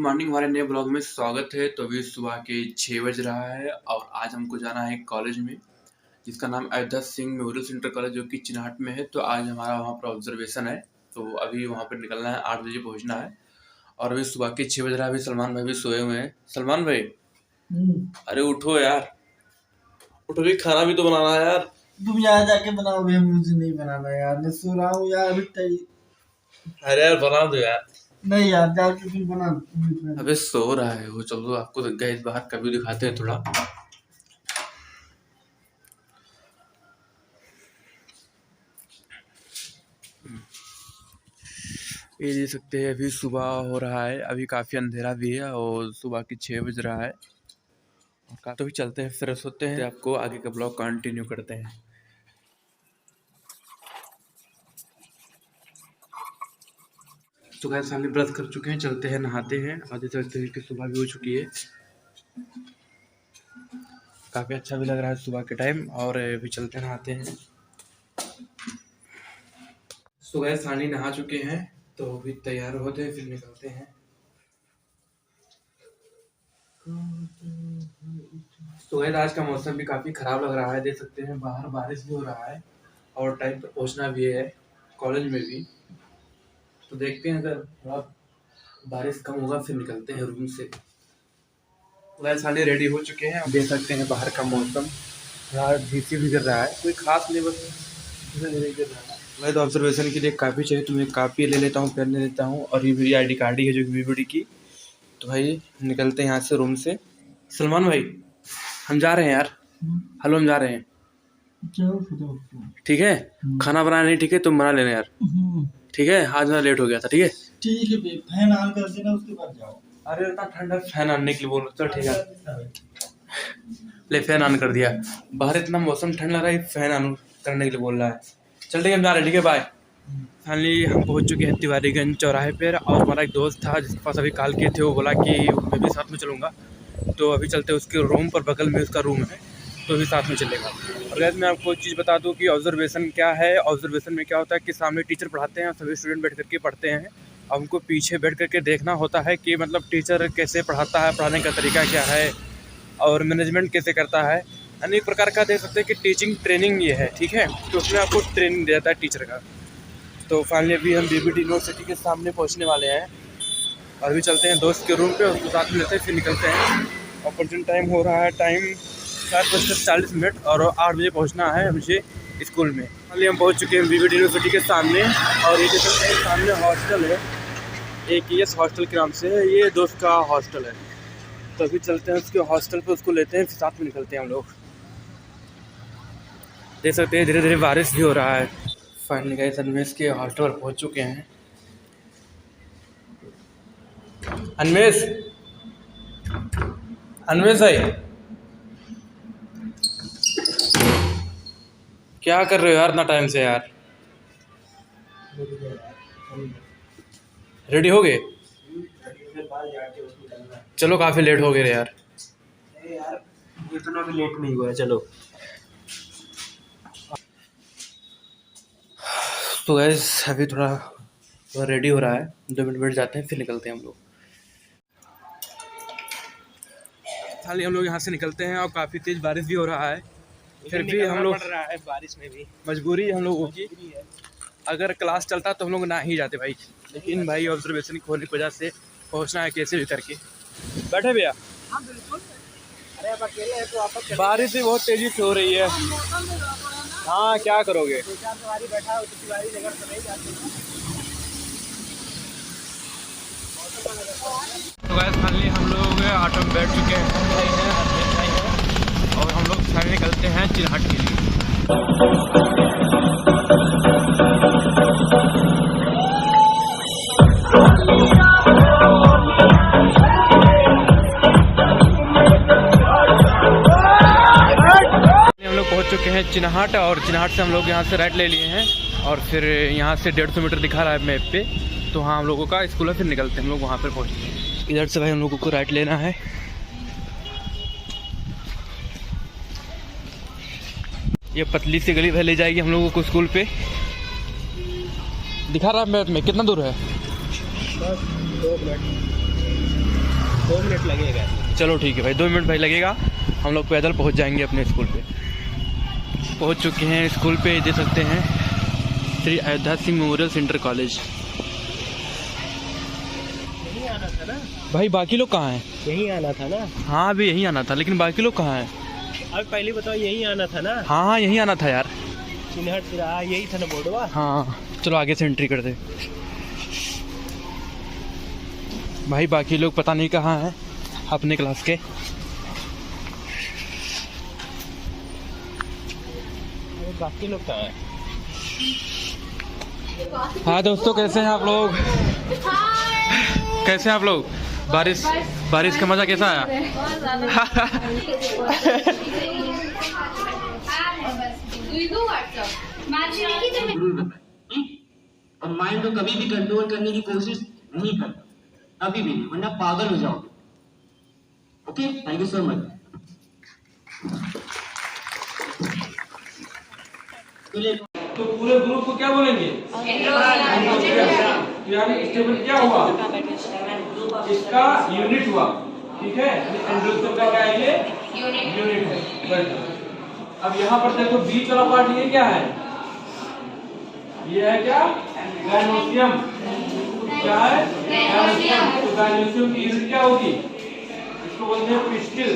Morning, हमारे नए blog में स्वागत है। तो अभी सुबह के 6 बज रहा है और आज हमको जाना है कॉलेज में, जिसका नाम Ayodhya Singh memorial centre college जो कि चिन्हाट में है। तो आज हमारा वहाँ पर ऑब्जर्वेशन है, तो अभी वहाँ पर निकलना है, 8 बजे पहुँचना है। और अभी सुबह के 6 बज रहा है। अभी सलमान भाई भी सोए हुए हैं। सलमान भाई, अरे उठो यार, उठो, भी खाना भी तो बनाना है यार। तुम यहाँ जाके बनाओगे, मुझे नहीं बनाना यार, मैं सो रहा हूँ यार अभी। अरे यार बना दो यार। नहीं यार, जाके तुम बना दो। अबे सो रहा है वो, चलो आपको गए बाहर का व्यू दिखाते हैं थोड़ा। ये देख सकते हैं, अभी सुबह हो रहा है, अभी काफ़ी अंधेरा भी है और सुबह की 6 बज रहा है। और तो भी चलते हैं, फ्रेश होते हैं, आपको आगे का ब्लॉग कंटिन्यू करते हैं। तो गाइस सामने ब्रश कर चुके हैं, चलते हैं नहाते हैं। और देख सकते हैं कि सुबह भी हो चुकी है, काफ़ी अच्छा भी लग रहा है सुबह के टाइम। और अभी चलते हैं नहाते हैं। तो गाइस सानी नहा चुके हैं, तो अभी तैयार होते हैं, फिर निकलते हैं। तो गाइस आज का मौसम भी काफ़ी ख़राब लग रहा है, देख सकते हैं बाहर बारिश भी हो रहा है और टाइम पर पहुंचना भी है कॉलेज में भी। तो देखते हैं, अगर थोड़ा बारिश कम होगा फिर निकलते हैं रूम से। गाइस सानी रेडी हो चुके हैं, देख सकते हैं बाहर का मौसम थोड़ा झीसी भी गिर रहा है, कोई खास नहीं, बस गिर रहा है। मैं तो ऑब्जर्वेशन के लिए काफ़ी चाहिए, तो मैं काफ़ी ले लेता हूँ, पेन ले लेता हूँ। और ये मेरी ID कार्ड ही है जो VVD की। तो भाई निकलते हैं यहाँ से रूम से। सलमान भाई, हम जा रहे हैं यार। हेलो, हम जा रहे हैं, ठीक है? खाना बनाना नहीं, ठीक है? तुम बना लेना यार, ठीक है? आज मेरा लेट हो गया था, ठीक है? ठीक है, फैन ऑन कर देना, उसके बाद जाओ। अरे इतना ठंडा, फैन आने के लिए बोलो, चल ठीक है, ले फैन ऑन कर दिया। बाहर इतना मौसम ठंड लग रहा है, फैन ऑन करने के लिए बोल रहा है। चल ठीक है, हम जा रहे हैं, ठीक है, बाय। फाइनली हम पहुंच चुके हैं तिवारीगंज चौराहे पर। और हमारा एक दोस्त था जिसके पास अभी कॉल किए थे, वो बोला कि मैं भी साथ में चलूँगा। तो अभी चलते हैं उसके रूम पर, बगल में उसका रूम है, तो भी साथ में चलेगा। और गाइस मैं आपको एक चीज़ बता दूं कि ऑब्जर्वेशन क्या है। ऑब्जर्वेशन में क्या होता है कि सामने टीचर पढ़ाते हैं, सभी स्टूडेंट बैठ करके पढ़ते हैं। अब हमको पीछे बैठ करके देखना होता है कि मतलब टीचर कैसे पढ़ाता है, पढ़ाने का तरीका क्या है और मैनेजमेंट कैसे करता है। अनेक प्रकार का देख सकते हैं कि टीचिंग ट्रेनिंग ये है, ठीक है? तो उसमें आपको ट्रेनिंग देता है टीचर का। तो फाइनली अभी हम BBD यूनिवर्सिटी के सामने पहुँचने वाले हैं और अभी चलते हैं दोस्त के रूम पर, उसको साथ में लेते हैं, फिर निकलते हैं। और प्रेजेंट टाइम हो रहा है, टाइम 7:40 और 8 बजे पहुंचना है मुझे स्कूल में। अभी हम पहुंच चुके हैं BBD यूनिवर्सिटी के सामने। और ये देख सकते हैं सामने हॉस्टल है, AKS हॉस्टल के नाम से है, ये दोस्त का हॉस्टल है। तो अभी चलते हैं उसके हॉस्टल पे, उसको लेते हैं, फिर साथ में निकलते हैं हम लोग। देख सकते हैं धीरे धीरे बारिश भी हो रहा है। फाइनली गाइस अन्वेष के हॉस्टल पर पहुँच चुके हैं। अन्वेष, अन्वेष भाई, क्या कर रहे हो यार इतना टाइम से यार? रेडी हो गए? चलो काफ़ी लेट हो गए यार। इतना भी लेट नहीं हुआ है, चलो। तो गैस अभी थोड़ा रेडी हो रहा है, 2 मिनट बैठ जाते हैं, फिर निकलते हैं हम लोग। खाली हम लोग यहाँ से निकलते हैं और काफ़ी तेज़ बारिश भी हो रहा है, फिर भी हम लोग रहा है बारिश में भी, मजबूरी हम लोगों की। अगर क्लास चलता तो हम लोग ना ही जाते भाई, लेकिन भाई ऑब्जर्वेशन होने की वजह से पहुँचना है कैसे भी करके। बैठे भैया? हाँ बिल्कुल। अरे अब अकेले है तो आप, बारिश भी बहुत तेज़ी से हो रही है। हाँ क्या करोगे? 2-4 सवारी बैठा हो तो सवारी जगह तो नहीं जाती। तो गाइस फाइनली हम लोग ऑटो में बैठ चुके हैं और हम लोग फाइनली निकलते हैं चिन्हाट के लिए। हम लोग पहुंच चुके हैं चिन्हाट और चिन्हाट से हम लोग यहाँ से राइट ले लिए हैं और फिर यहाँ से 150 मीटर दिखा रहा है मैप पे, तो हाँ हम लोगों का स्कूल है, फिर निकलते हैं हम लोग वहाँ पर पहुँचते हैं। इधर से भाई हम लोगों को राइट लेना है। ये पतली सी गली ले जाएगी हम लोगों को स्कूल पे। दिखा रहा है मैप में, कितना दूर है? 2 मिनट। 2 मिनट लगेगा। चलो ठीक है भाई, 2 मिनट भाई लगेगा। हम लोग पैदल पहुंच जाएंगे अपने स्कूल पे। पहुंच चुके हैं स्कूल पे, दे सकते हैं Shri Ayodhya Singh memorial centre college. यहीं आना था ना भाई बाकी लोग कहाँ हैं? यहीं आना था ना। हाँ अभी यहीं आना था, लेकिन बाकी लोग कहाँ हैं? अब पहले बताओ, यहीं आना था ना। हाँ हाँ यहीं आना था यार। चिन्हट तिराहा यही था ना बोर्डवा। हाँ चलो आगे से एंट्री कर दे। भाई बाकी लोग पता नहीं कहाँ हैं अपने क्लास के। बाकी लोग कहाँ हैं? हाँ दोस्तों, कैसे हैं आप लोग? कैसे हैं आप लोग? बारिश का मजा कैसा आया? और माइंड को कभी भी कंट्रोल करने की कोशिश नहीं करना, कभी भी नहीं, वरना पागल हो जाओगे। Okay, thank you so much. तो पूरे ग्रुप को क्या बोलेंगे? यानी स्टेबल क्या हुआ? इसका यूनिट हुआ, ठीक है। एंड्रोसियम का क्या है? ये यूनिट है। अब यहाँ पर देखो बीच वाला पार्ट ये क्या है? ये है क्या? गायनोसियम। क्या है? गायनोसियम। तो गायनोसियम की यूनिट क्या होगी? इसको बोलते हैं पिस्टिल।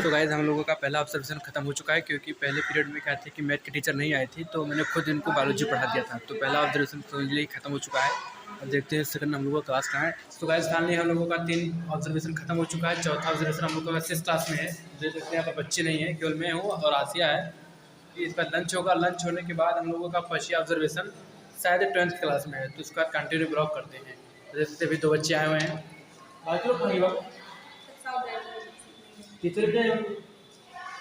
तो गाइस हम लोगों का पहला ऑब्जर्वेशन खत्म हो चुका है, क्योंकि पहले पीरियड में क्या थे कि मैथ के टीचर नहीं आए थे, तो मैंने खुद इनको बायोलॉजी पढ़ा दिया था। तो पहला ऑब्जर्वेशन समझ खत्म हो चुका है। अब देखते हैं सेकंड हम लोगों का क्लास कहाँ है। तो गाइस फाइनली हम लोगों का 3 ऑब्जर्वेशन खत्म हो चुका है। चौथा ऑब्जर्वेशन हम लोगों का 6th क्लास में है। देख सकते हैं यहाँ पर बच्चे नहीं है, केवल मैं हूँ और आसिया है। इसका लंच होगा। लंच होने के बाद हम लोगों का फर्स्ट ऑब्जर्वेशन शायद 12th क्लास में है, तो उसका कंटिन्यू ब्लॉग करते हैं। जैसे अभी 2 बच्चे आए हुए हैं, बाकी लोग टीचर क्या है?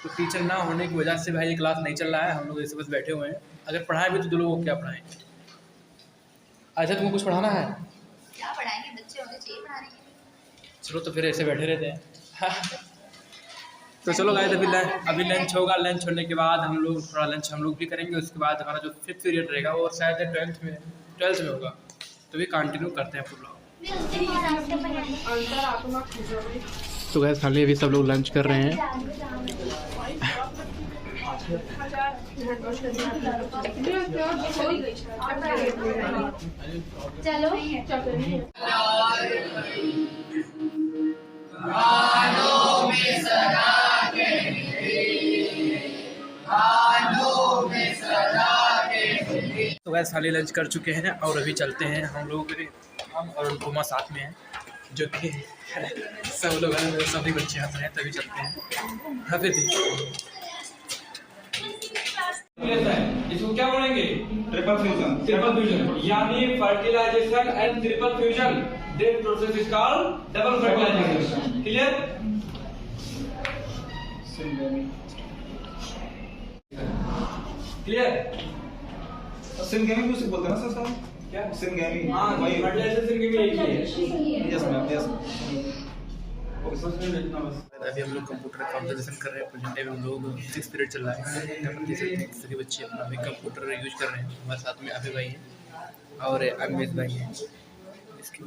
तो टीचर ना होने की वजह से भाई ये क्लास नहीं चल रहा है। हम लोग ऐसे बस बैठे हुए हैं। अगर पढ़ाए भी तो 2 लोगों को क्या पढ़ाएं? अच्छा तुमको कुछ पढ़ाना है? क्या पढ़ाएंगे, बच्चे होने चाहिए पढ़ाने के लिए। चलो तो फिर ऐसे बैठे रहते हैं। तो चलो गाइस अभी लंच होगा। लंच होने के बाद हम लोग थोड़ा लंच हम लोग भी करेंगे। उसके बाद हमारा जो 5th पीरियड रहेगा वो शायद 12th में होगा। तो भी कंटिन्यू करते हैं पूरा। तो गाइस खाली अभी सब लोग लंच कर रहे हैं। चलो तो गाइस खाली लंच कर चुके हैं और अभी चलते हैं हम लोग। हम और उनको साथ में हैं, जो कि सब लोग सभी बच्चे हंस रहे हैं, तभी चलते हैं। अभी इसको क्या बोलेंगे? ट्रिपल फ्यूजन यानी fertilization and triple fusion. That process is called double fertilization. Clear? Clear? Syngamy भी उसे बोलते हैं ना सर? क्या सिंगेमी? हाँ वही फर्टिलाइजेशन के भी एक ही है। Yes ma'am, yes. Okay sir, अभी हम लोग कंप्यूटर का ऑब्जर्वेशन कर रहे हैं। प्रेजेंट टाइम हम लोग 6th पीरियड चल रहा है। सभी बच्चे अपना भी कंप्यूटर यूज कर रहे हैं। हमारे साथ में अभी भाई हैं और अमित भाई हैं। इसके